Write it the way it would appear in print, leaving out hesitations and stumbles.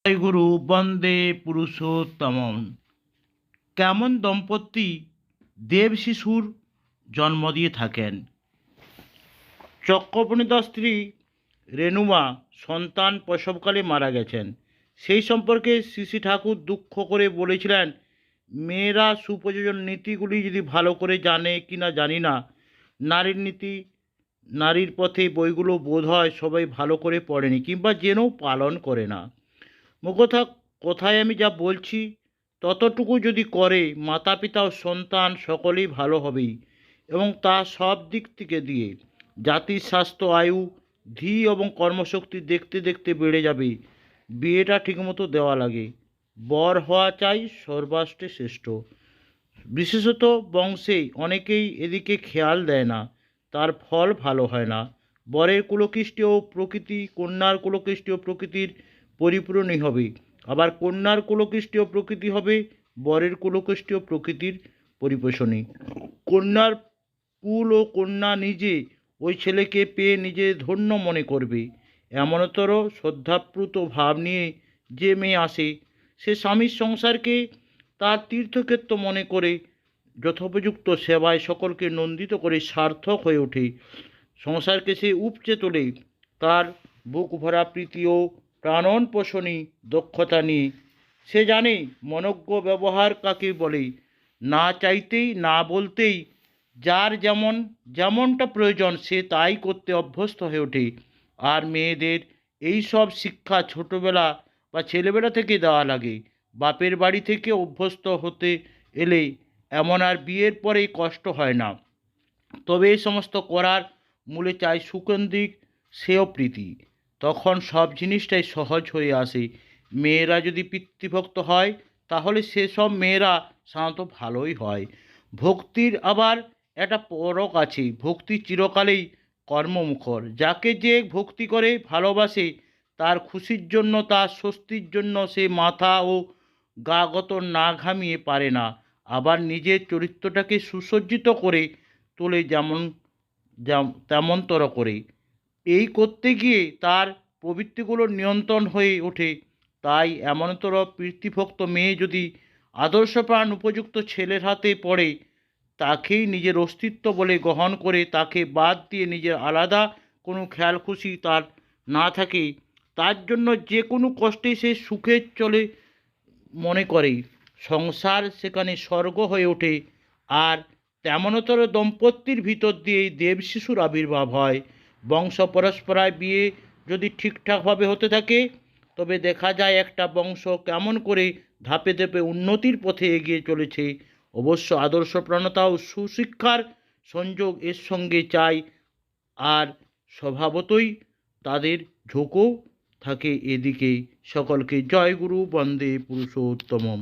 জয় গুরু বন্দে পুরুষোত্তমম। কেমন দম্পতি দেব শিশুর জন্ম দিয়ে থাকেন? চক্রবর্তীদার স্ত্রী রেণুমা সন্তান প্রসবকালে মারা গেছেন। সেই সম্পর্কে শ্রী ঠাকুর দুঃখ করে বলেছিলেন, মেয়েরা সুপ্রযোজন নীতিগুলি যদি ভালো করে জানে কিনা জানি না, নারীর নীতি নারীর পথে বইগুলো বোধ হয় সবাই ভালো করে পড়েনি কিংবা জেনেও পালন করে না। মোকথা কথায় আমি যা বলছি ততটুকু যদি করে, মাতা পিতা ও সন্তান সকলেই ভালো হবেই, এবং তা সব দিক থেকে দিয়ে জাতির স্বাস্থ্য, আয়ু, ধী এবং কর্মশক্তি দেখতে দেখতে বেড়ে যাবে। বিয়েটা ঠিকমতো দেওয়া লাগে, বর হওয়া চাই সর্বাষ্টে শ্রেষ্ঠ। বিশেষত বংশে অনেকেই এদিকে খেয়াল দেয় না, তার ফল ভালো হয় না। বরের কুলকৃষ্টি ও প্রকৃতি কন্যার কুলকৃষ্টি ও প্রকৃতির পরিপূরণই হবে, আবার কন্যার কুলকৃষ্টি ও প্রকৃতি হবে বরের কুলকৃষ্টি ও প্রকৃতির পরিপোষণী। কন্যার কুল ও কন্যা নিজে ওই ছেলেকে পেয়ে নিজে ধন্য মনে করবে। এমনতর শ্রদ্ধাপ্লুত ভাব নিয়ে যে মেয়ে আসে, সে স্বামীর সংসারকে তার তীর্থক্ষেত্র মনে করে যথোপযুক্ত সেবায় সকলকে নন্দিত করে সার্থক হয়ে ওঠে। সংসারকে সে উপচে তোলে তার বুক ভরা প্রীতি ও প্রাণন পোষণী দক্ষতা নিয়ে। সে জানে মনজ্ঞ ব্যবহার কাকে বলে, না চাইতেই না বলতেই যার যেমনটা প্রয়োজন সে তাই করতে অভ্যস্ত হয়ে ওঠে। আর মেয়েদের এই সব শিক্ষা ছোটবেলা বা ছেলেবেলা থেকে দেওয়া লাগে। বাপের বাড়ি থেকে অভ্যস্ত হতে এলে এমন আর বিয়ের পরেই কষ্ট হয় না। তবে এই সমস্ত করার মূলে চাই সুকেন্দ্রিক শ্রেয় প্রীতি। তখন সব জিনিসটাই সহজ হয়ে আসে। মেয়েরা যদি পিতৃভক্ত হয় তাহলে সেসব মেয়েরা সাধারণত ভালোই হয়। ভক্তির আবার একটা পরক আছে। ভক্তি চিরকালেই কর্মমুখর। যাকে যে ভক্তি করে ভালোবাসে, তার খুশির জন্য, তার স্বস্তির জন্য সে মাথা ও গা গত না ঘামিয়ে পারে না। আবার নিজের চরিত্রটাকে সুসজ্জিত করে তোলে তেমনতর করে। এই করতে গিয়ে তার প্রবৃত্তিগুলোর নিয়ন্ত্রণ হয়ে ওঠে। তাই এমনতর প্রীতিভক্ত মেয়ে যদি আদর্শপ্রাণ উপযুক্ত ছেলের হাতে পড়ে, তাকেই নিজের অস্তিত্ব বলে গ্রহণ করে, তাকে বাদ দিয়ে নিজের আলাদা কোনো খেয়াল খুশি তার না থাকে, তার জন্য যে কোনো কষ্টেই সে সুখে চলে মনে করে, সংসার সেখানে স্বর্গ হয়ে ওঠে। আর তেমনতর দম্পতির ভিতর দিয়েই দেব শিশুর আবির্ভাব হয়। বংশ পরস্পরায় বিয়ে যদি ঠিকঠাকভাবে হতে থাকে, তবে দেখা যায় একটা বংশ কেমন করে ধাপে ধাপে উন্নতির পথে এগিয়ে চলেছে। অবশ্য আদর্শপ্রাণতা ও সুশিক্ষার সংযোগ এর সঙ্গে চাই, আর স্বভাবতই তাদের ঝোঁকও থাকে এদিকে। সকলকে জয় গুরু বন্দে পুরুষোত্তমম।